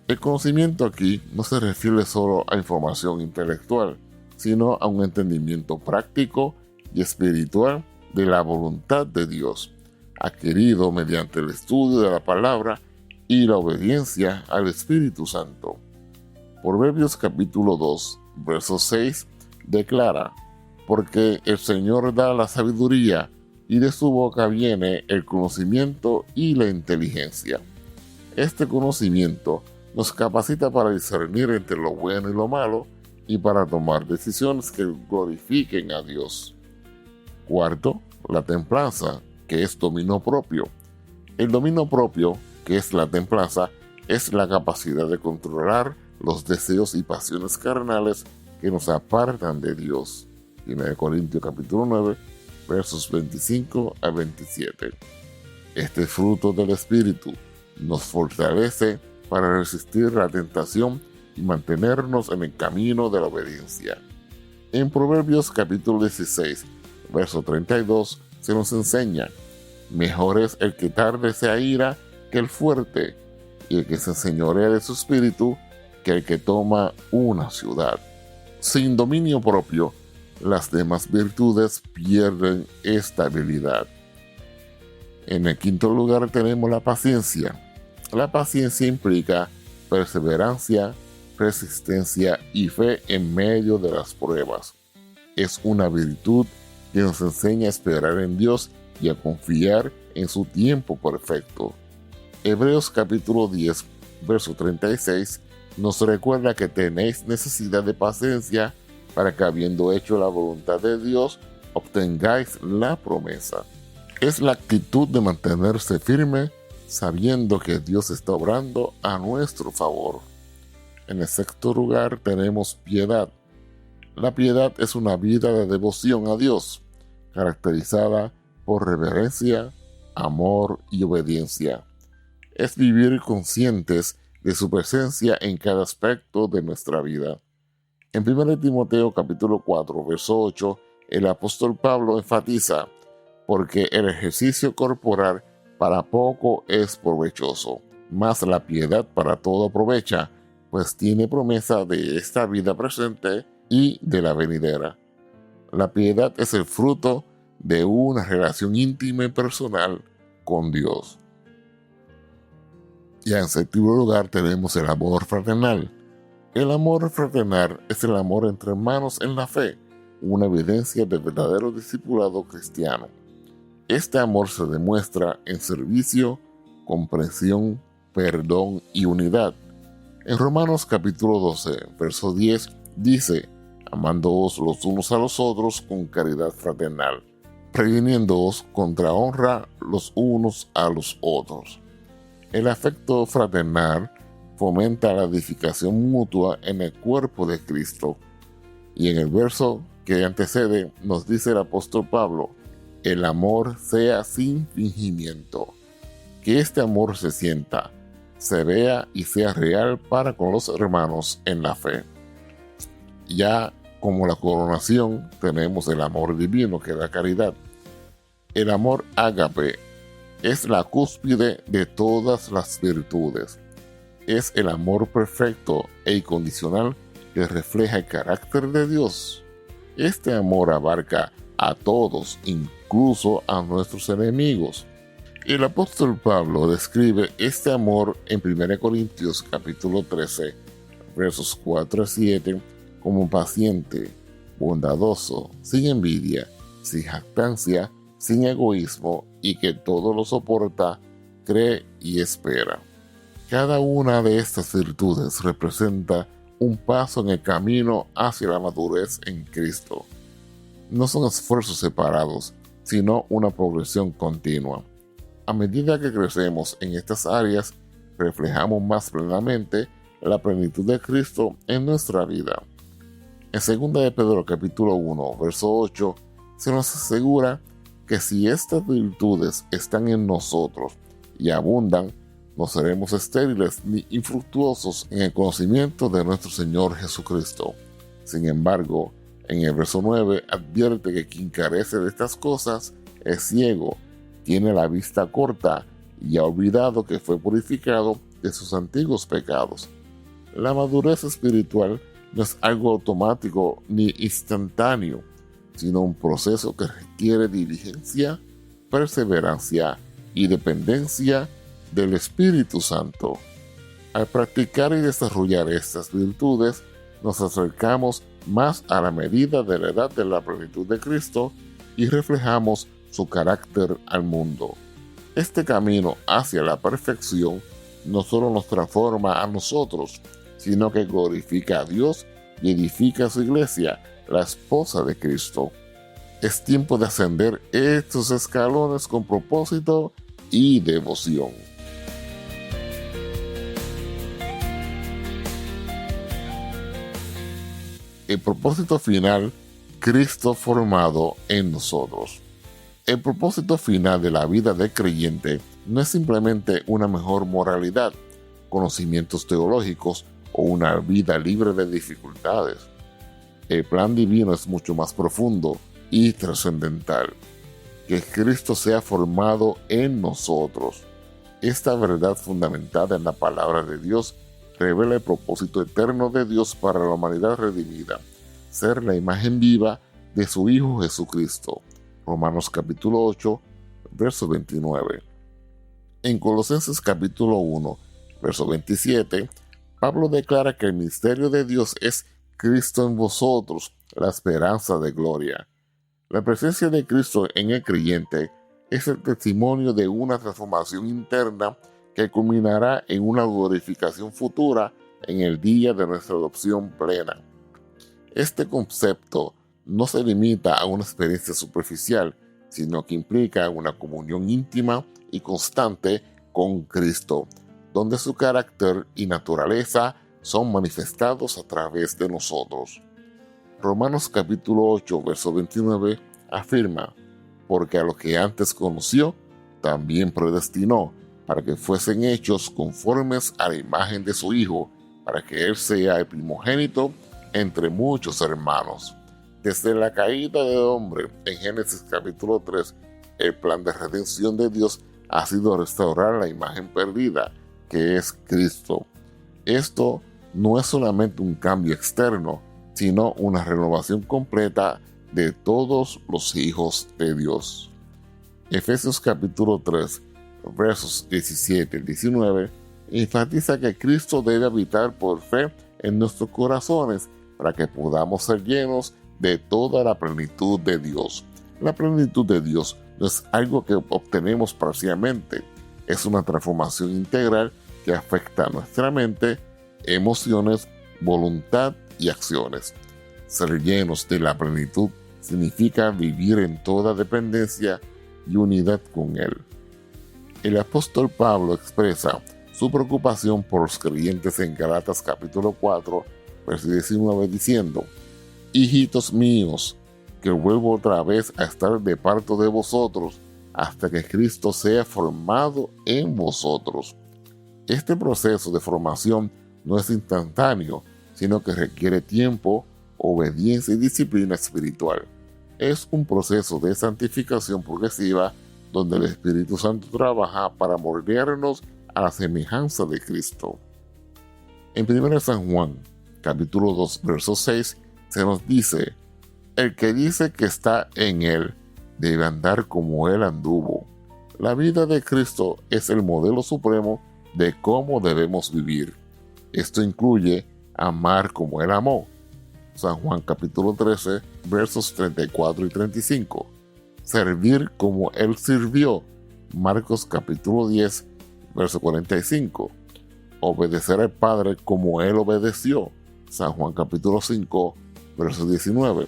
El conocimiento aquí no se refiere solo a información intelectual, sino a un entendimiento práctico y espiritual de la voluntad de Dios, adquirido mediante el estudio de la palabra y la obediencia al Espíritu Santo. Proverbios capítulo 2, verso 6 declara: porque el Señor da la sabiduría, y de su boca viene el conocimiento y la inteligencia. Este conocimiento nos capacita para discernir entre lo bueno y lo malo, y para tomar decisiones que glorifiquen a Dios. Cuarto, la templanza, que es dominio propio. El dominio propio, que es la templanza, es la capacidad de controlar los deseos y pasiones carnales que nos apartan de Dios. 1 Corintios capítulo 9, versos 25 a 27. Este fruto del Espíritu nos fortalece para resistir la tentación y mantenernos en el camino de la obediencia. En Proverbios capítulo 16, verso 32, se nos enseña: mejor es el que tarde se aira que el fuerte, y el que se enseñorea de su espíritu que el que toma una ciudad. Sin dominio propio, las demás virtudes pierden estabilidad. En el quinto lugar tenemos la paciencia. La paciencia implica perseverancia, resistencia y fe en medio de las pruebas. Es una virtud que nos enseña a esperar en Dios y a confiar en su tiempo perfecto. Hebreos capítulo 10, verso 36 nos recuerda que tenéis necesidad de paciencia para que, habiendo hecho la voluntad de Dios, obtengáis la promesa. Es la actitud de mantenerse firme sabiendo que Dios está obrando a nuestro favor. En el sexto lugar tenemos piedad. La piedad es una vida de devoción a Dios, caracterizada por reverencia, amor y obediencia. Es vivir conscientes de su presencia en cada aspecto de nuestra vida. En 1 Timoteo capítulo 4, verso 8, el apóstol Pablo enfatiza: porque el ejercicio corporal para poco es provechoso, mas la piedad para todo aprovecha, pues tiene promesa de esta vida presente y de la venidera. La piedad es el fruto de una relación íntima y personal con Dios. Ya en séptimo lugar tenemos el amor fraternal. El amor fraternal es el amor entre hermanos en la fe, una evidencia del verdadero discipulado cristiano. Este amor se demuestra en servicio, comprensión, perdón y unidad. En Romanos capítulo 12, verso 10 dice: amándoos los unos a los otros con caridad fraternal, previniéndoos contra honra los unos a los otros. El afecto fraternal fomenta la edificación mutua en el cuerpo de Cristo. Y en el verso que antecede nos dice el apóstol Pablo: el amor sea sin fingimiento. Que este amor se sienta, se vea y sea real para con los hermanos en la fe. Ya como la coronación tenemos el amor divino, que es la caridad. El amor ágape es la cúspide de todas las virtudes. Es el amor perfecto e incondicional que refleja el carácter de Dios. Este amor abarca a todos, incluso a nuestros enemigos. El apóstol Pablo describe este amor en 1 Corintios capítulo 13, versos 4 a 7, como paciente, bondadoso, sin envidia, sin jactancia, sin egoísmo, y que todo lo soporta, cree y espera. Cada una de estas virtudes representa un paso en el camino hacia la madurez en Cristo. No son esfuerzos separados, sino una progresión continua. A medida que crecemos en estas áreas, reflejamos más plenamente la plenitud de Cristo en nuestra vida. En 2 de Pedro capítulo 1, verso 8, se nos asegura que si estas virtudes están en nosotros y abundan, no seremos estériles ni infructuosos en el conocimiento de nuestro Señor Jesucristo. Sin embargo, en el verso 9 advierte que quien carece de estas cosas es ciego, tiene la vista corta y ha olvidado que fue purificado de sus antiguos pecados. La madurez espiritual no es algo automático ni instantáneo, sino un proceso que requiere diligencia, perseverancia y dependencia del Espíritu Santo. Al practicar y desarrollar estas virtudes, nos acercamos más a la medida de la edad de la plenitud de Cristo y reflejamos su carácter al mundo. Este camino hacia la perfección no solo nos transforma a nosotros, sino que glorifica a Dios y edifica a su iglesia, la esposa de Cristo. Es tiempo de ascender estos escalones con propósito y devoción. El propósito final, Cristo formado en nosotros. El propósito final de la vida del creyente no es simplemente una mejor moralidad, conocimientos teológicos o una vida libre de dificultades. El plan divino es mucho más profundo y trascendental. Que Cristo sea formado en nosotros. Esta verdad fundamentada en la palabra de Dios revela el propósito eterno de Dios para la humanidad redimida, ser la imagen viva de su Hijo Jesucristo. Romanos capítulo 8, verso 29. En Colosenses capítulo 1, verso 27, Pablo declara que el misterio de Dios es Cristo en vosotros, la esperanza de gloria. La presencia de Cristo en el creyente es el testimonio de una transformación interna que culminará en una glorificación futura en el día de nuestra adopción plena. Este concepto no se limita a una experiencia superficial, sino que implica una comunión íntima y constante con Cristo, donde su carácter y naturaleza son manifestados a través de nosotros. Romanos capítulo 8, verso 29 afirma: porque a los que antes conoció, también predestinó, para que fuesen hechos conformes a la imagen de su Hijo, para que Él sea el primogénito entre muchos hermanos. Desde la caída del hombre en Génesis capítulo 3, el plan de redención de Dios ha sido restaurar la imagen perdida, que es Cristo. Esto no es solamente un cambio externo, sino una renovación completa de todos los hijos de Dios. Efesios capítulo 3, versos 17 y 19, enfatiza que Cristo debe habitar por fe en nuestros corazones para que podamos ser llenos de toda la plenitud de Dios. La plenitud de Dios no es algo que obtenemos parcialmente, es una transformación integral que afecta a nuestra mente, emociones, voluntad y acciones. Ser llenos de la plenitud significa vivir en toda dependencia y unidad con Él. El apóstol Pablo expresa su preocupación por los creyentes en Gálatas capítulo 4, verso 19, diciendo: hijitos míos, que vuelvo otra vez a estar de parto de vosotros, hasta que Cristo sea formado en vosotros. Este proceso de formación no es instantáneo, sino que requiere tiempo, obediencia y disciplina espiritual. Es un proceso de santificación progresiva donde el Espíritu Santo trabaja para moldearnos a la semejanza de Cristo. En 1 San Juan, capítulo 2, verso 6, se nos dice: el que dice que está en Él, debe andar como Él anduvo. La vida de Cristo es el modelo supremo de cómo debemos vivir. Esto incluye amar como Él amó. San Juan capítulo 13, versos 34 y 35. Servir como Él sirvió. Marcos capítulo 10, verso 45. Obedecer al Padre como Él obedeció. San Juan capítulo 5, verso 19.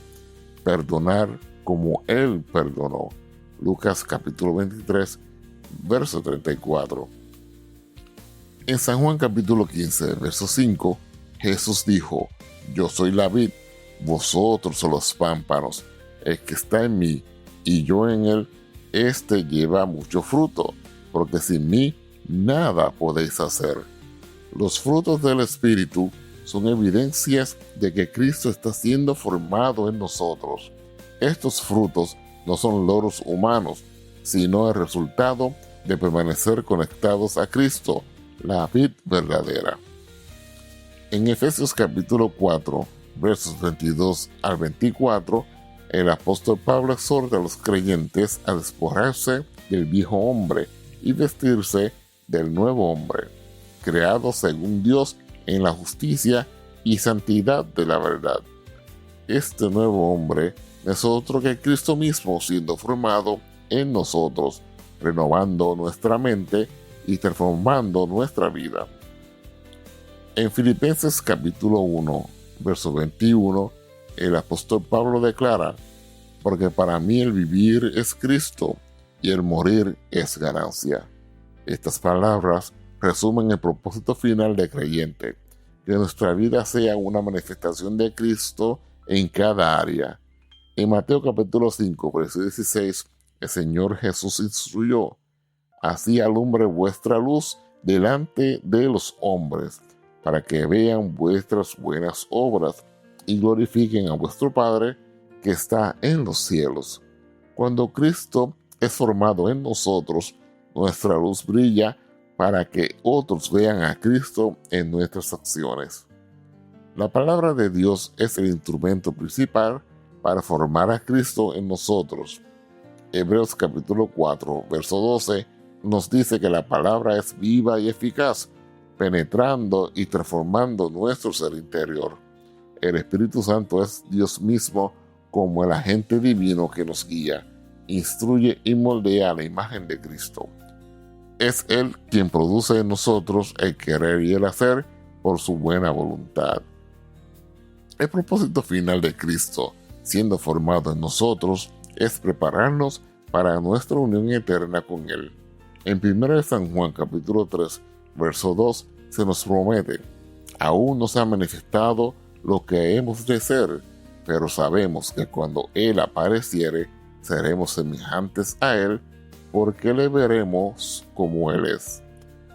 Perdonar como Él perdonó. Lucas capítulo 23, verso 34. En San Juan capítulo 15, verso 5, Jesús dijo: yo soy la vid, vosotros sois los pámpanos. El que está en mí y yo en él, éste lleva mucho fruto, porque sin mí nada podéis hacer. Los frutos del Espíritu son evidencias de que Cristo está siendo formado en nosotros. Estos frutos no son logros humanos, sino el resultado de permanecer conectados a Cristo, la vid verdadera. En Efesios capítulo 4, versos 22 al 24, el apóstol Pablo exhorta a los creyentes a despojarse del viejo hombre y vestirse del nuevo hombre, creado según Dios en la justicia y santidad de la verdad. Este nuevo hombre no es otro que Cristo mismo siendo formado en nosotros, renovando nuestra mente y transformando nuestra vida. En Filipenses capítulo 1, verso 21, el apóstol Pablo declara: porque para mí el vivir es Cristo y el morir es ganancia. Estas palabras resumen el propósito final del creyente, que nuestra vida sea una manifestación de Cristo en cada área. En Mateo capítulo 5, verso 16, el Señor Jesús instruyó: así alumbre vuestra luz delante de los hombres, para que vean vuestras buenas obras y glorifiquen a vuestro Padre que está en los cielos. Cuando Cristo es formado en nosotros, nuestra luz brilla para que otros vean a Cristo en nuestras acciones. La palabra de Dios es el instrumento principal para formar a Cristo en nosotros. Hebreos capítulo 4, verso 12 nos dice que la palabra es viva y eficaz, penetrando y transformando nuestro ser interior. El Espíritu Santo es Dios mismo como el agente divino que nos guía, instruye y moldea la imagen de Cristo. Es Él quien produce en nosotros el querer y el hacer por su buena voluntad. El propósito final de Cristo, siendo formado en nosotros, es prepararnos para nuestra unión eterna con Él. En 1 San Juan capítulo 3, verso 2, se nos promete: aún no se ha manifestado lo que hemos de ser, pero sabemos que cuando Él apareciere, seremos semejantes a Él, porque le veremos como Él es.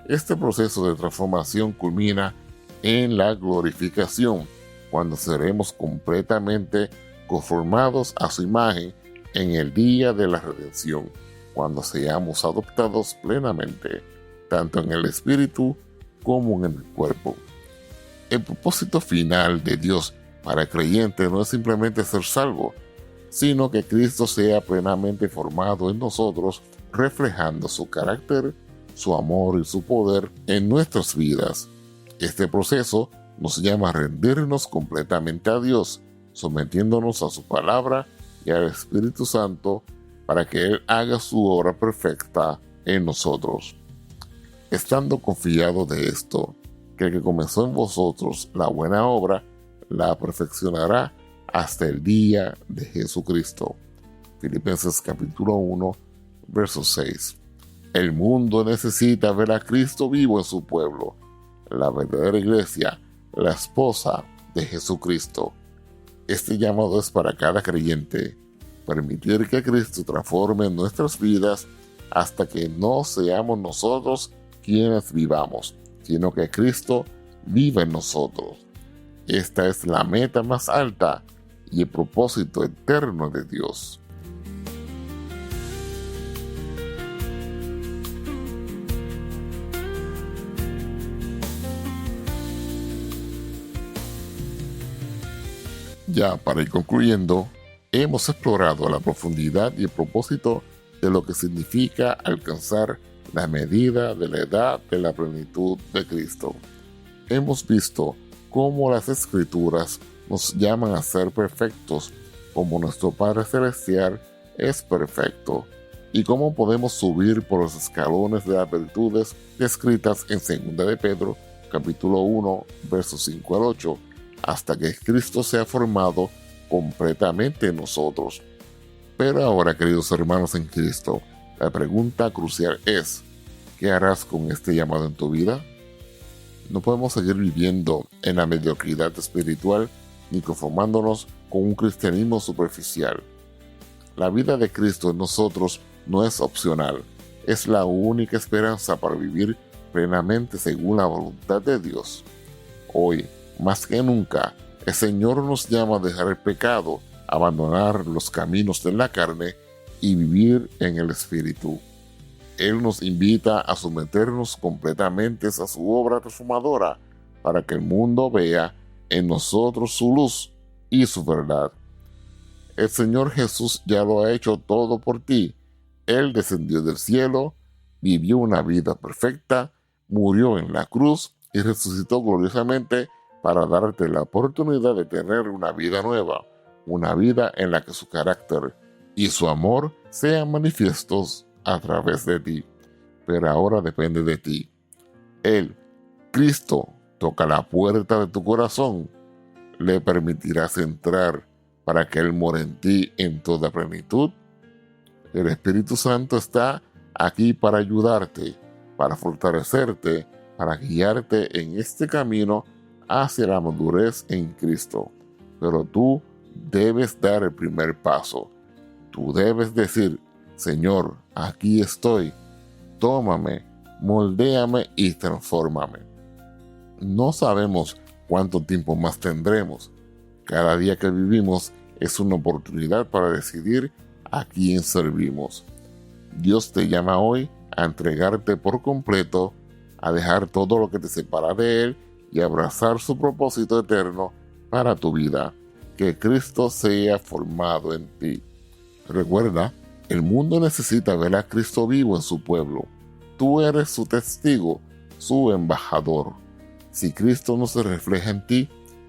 Este proceso de transformación culmina en la glorificación, cuando seremos completamente conformados a su imagen en el día de la redención, cuando seamos adoptados plenamente, tanto en el espíritu como en el cuerpo. El propósito final de Dios para el creyente no es simplemente ser salvo, sino que Cristo sea plenamente formado en nosotros, reflejando su carácter, su amor y su poder en nuestras vidas. Este proceso nos llama a rendirnos completamente a Dios, sometiéndonos a su palabra y al Espíritu Santo para que Él haga su obra perfecta en nosotros. Estando confiado de esto, que el que comenzó en vosotros la buena obra, la perfeccionará hasta el día de Jesucristo. Filipenses capítulo 1, verso 6. El mundo necesita ver a Cristo vivo en su pueblo, la verdadera iglesia, la esposa de Jesucristo. Este llamado es para cada creyente, permitir que Cristo transforme nuestras vidas hasta que no seamos nosotros quienes vivamos, sino que Cristo vive en nosotros. Esta es la meta más alta y el propósito eterno de Dios. Ya para ir concluyendo, hemos explorado la profundidad y el propósito de lo que significa alcanzar la medida de la edad de la plenitud de Cristo. Hemos visto cómo las Escrituras nos llaman a ser perfectos, como nuestro Padre Celestial es perfecto, y cómo podemos subir por los escalones de las virtudes descritas en 2 de Pedro, capítulo 1, versos 5 al 8, hasta que Cristo sea formado completamente en nosotros. Pero ahora, queridos hermanos en Cristo, la pregunta crucial es: ¿qué harás con este llamado en tu vida? No podemos seguir viviendo en la mediocridad espiritual ni conformándonos con un cristianismo superficial. La vida de Cristo en nosotros no es opcional, es la única esperanza para vivir plenamente según la voluntad de Dios. Hoy, más que nunca, el Señor nos llama a dejar el pecado, abandonar los caminos de la carne y vivir en el Espíritu. Él nos invita a someternos completamente a su obra transformadora para que el mundo vea en nosotros su luz y su verdad. El Señor Jesús ya lo ha hecho todo por ti. Él descendió del cielo, vivió una vida perfecta, murió en la cruz y resucitó gloriosamente para darte la oportunidad de tener una vida nueva, una vida en la que su carácter y su amor sean manifiestos a través de ti. Pero ahora depende de ti. Él, Cristo, toca la puerta de tu corazón. ¿Le permitirás entrar para que Él more en ti en toda plenitud? El Espíritu Santo está aquí para ayudarte, para fortalecerte, para guiarte en este camino hacia la madurez en Cristo. Pero tú debes dar el primer paso. Tú debes decir: Señor, aquí estoy. Tómame, moldéame y transfórmame. No sabemos cuánto tiempo más tendremos. Cada día que vivimos es una oportunidad para decidir a quién servimos. Dios te llama hoy a entregarte por completo a dejar todo lo que te separa de Él y abrazar su propósito eterno para tu vida. Que Cristo sea formado en ti. Recuerda, el mundo necesita ver a Cristo vivo en su pueblo. Tú eres su testigo, su embajador. Si Cristo no se refleja en ti,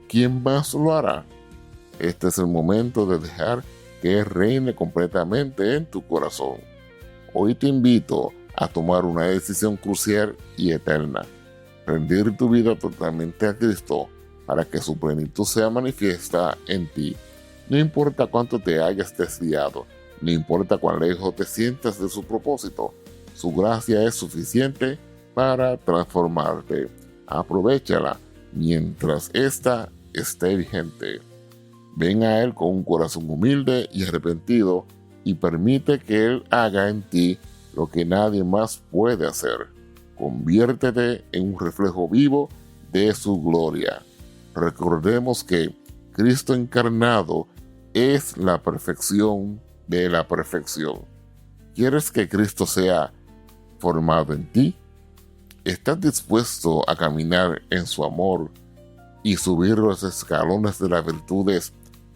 ¿quién más lo hará? Este es el momento de dejar que Él reine completamente en tu corazón. Hoy te invito a tomar una decisión crucial y eterna. Rendir tu vida totalmente a Cristo para que su plenitud sea manifiesta en ti. No importa cuánto te hayas desviado, no importa cuán lejos te sientas de su propósito, su gracia es suficiente para transformarte. Aprovéchala mientras ésta esté vigente. Ven a Él con un corazón humilde y arrepentido y permite que Él haga en ti lo que nadie más puede hacer. Conviértete en un reflejo vivo de su gloria. Recordemos que Cristo encarnado es la perfección de la perfección. ¿Quieres que Cristo sea formado en ti? ¿Estás dispuesto a caminar en su amor y subir los escalones de las virtudes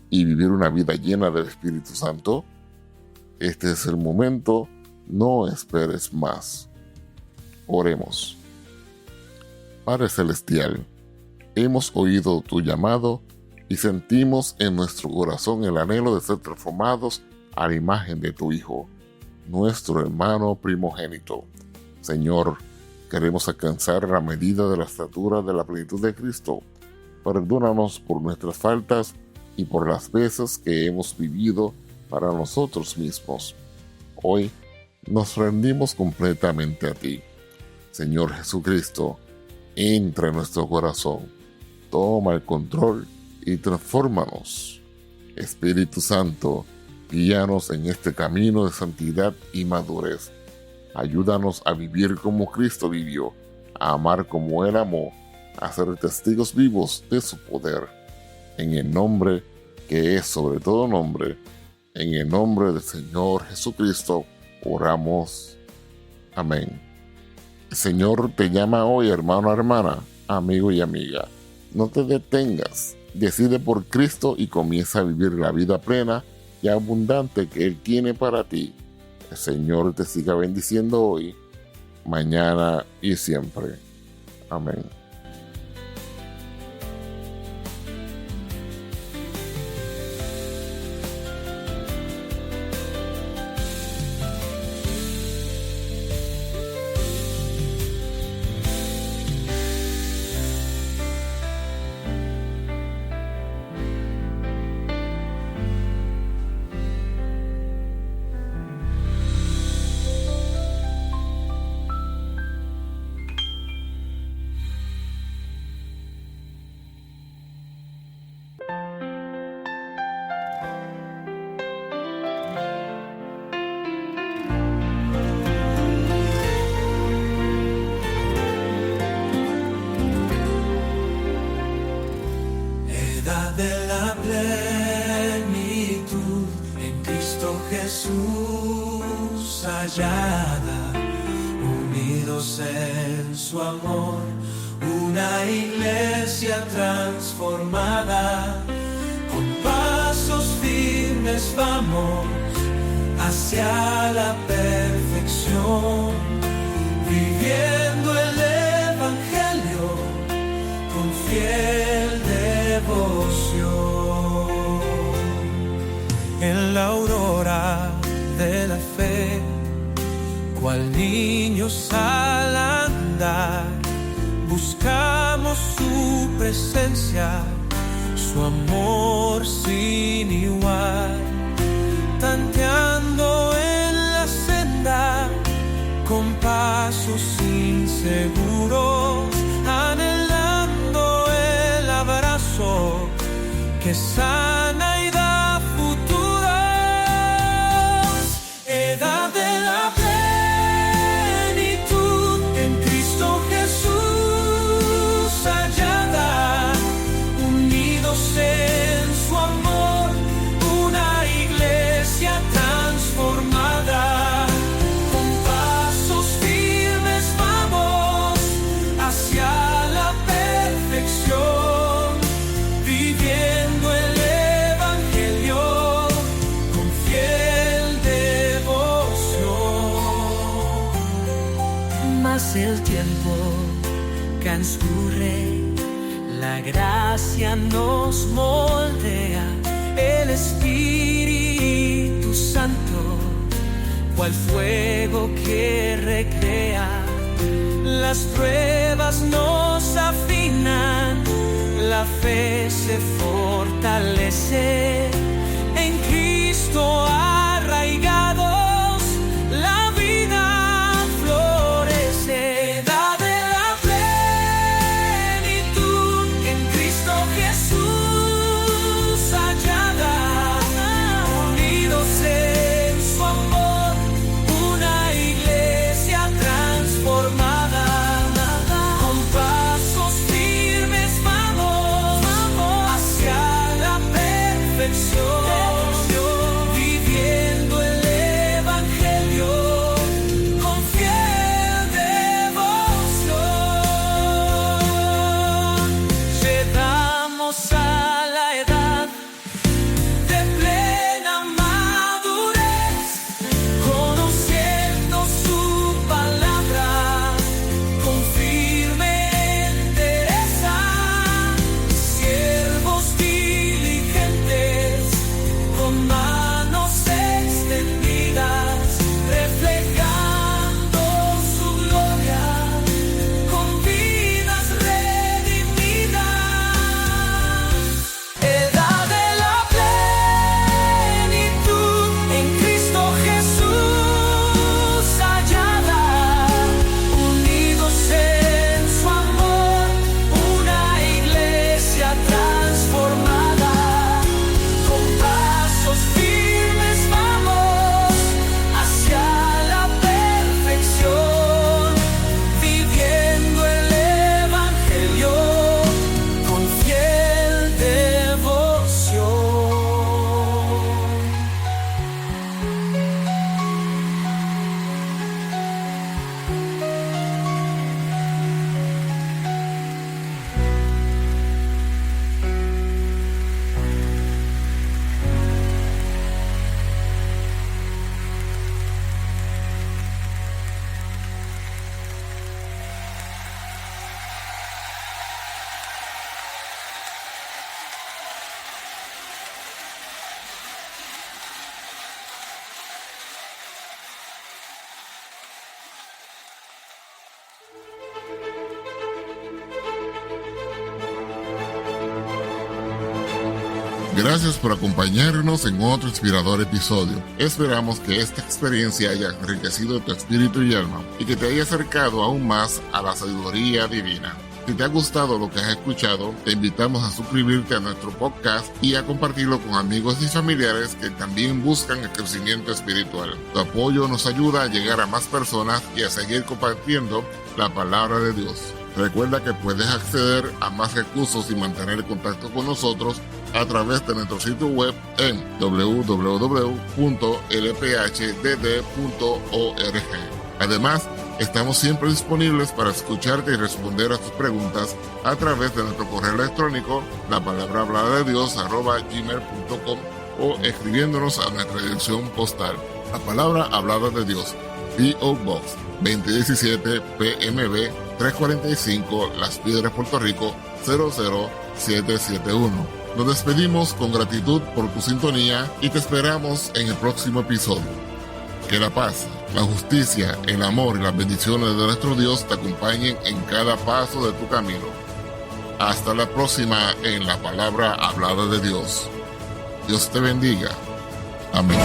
y vivir una vida llena del Espíritu Santo? Este es el momento, no esperes más. Oremos. Padre Celestial, hemos oído tu llamado y sentimos en nuestro corazón el anhelo de ser transformados a la imagen de tu Hijo, nuestro hermano primogénito. Señor, queremos alcanzar la medida de la estatura de la plenitud de Cristo. Perdónanos por nuestras faltas y por las veces que hemos vivido para nosotros mismos. Hoy nos rendimos completamente a ti. Señor Jesucristo, entra en nuestro corazón, toma el control y transfórmanos. Espíritu Santo, guíanos en este camino de santidad y madurez. Ayúdanos a vivir como Cristo vivió, a amar como Él amó, a ser testigos vivos de su poder. En el nombre que es sobre todo nombre, en el nombre del Señor Jesucristo, oramos. Amén. El Señor te llama hoy, hermano, hermana, amigo y amiga. No te detengas, decide por Cristo y comienza a vivir la vida plena y abundante que Él tiene para ti. El Señor te siga bendiciendo hoy, mañana y siempre. Amén. De la plenitud en Cristo Jesús hallada, unidos en su amor, una iglesia transformada, con pasos firmes vamos hacia la perfección, viviendo el Evangelio con fiel devoción. En la aurora de la fe, cual niños al andar, buscamos su presencia, su amor sin igual, tanteando en la senda con pasos inseguros, anhelando el abrazo que sana y da futuros. Edad de la plenitud en Cristo Jesús hallada, unidos en su amor, una iglesia transformada, con pasos firmes vamos el tiempo transcurre, la gracia nos moldea, el Espíritu Santo, cual fuego que recrea. Las pruebas nos afinan, la fe se fortalece, en Cristo arraigados, la vida florece. Edad de la plenitud, en Cristo Jesús hallada, unidos en su amor, una iglesia transformada. Con pasos firmes vamos hacia la perfección. Gracias por acompañarnos en otro inspirador episodio. Esperamos que esta experiencia haya enriquecido tu espíritu y alma y que te haya acercado aún más a la sabiduría divina. Si te ha gustado lo que has escuchado, te invitamos a suscribirte a nuestro podcast y a compartirlo con amigos y familiares que también buscan el crecimiento espiritual. Tu apoyo nos ayuda a llegar a más personas y a seguir compartiendo la palabra de Dios. Recuerda que puedes acceder a más recursos y mantener contacto con nosotros a través de nuestro sitio web en www.lphdd.org. Además, estamos siempre disponibles para escucharte y responder a tus preguntas a través de nuestro correo electrónico, lapalabrahabladadios@gmail.com, o escribiéndonos a nuestra dirección postal, La Palabra Hablada de Dios, P.O. Box 2017 PMB 345, Las Piedras, Puerto Rico 00771. Nos despedimos con gratitud por tu sintonía y te esperamos en el próximo episodio. Que la paz, la justicia, el amor y las bendiciones de nuestro Dios te acompañen en cada paso de tu camino. Hasta la próxima en La Palabra Hablada de Dios. Dios te bendiga. Amén.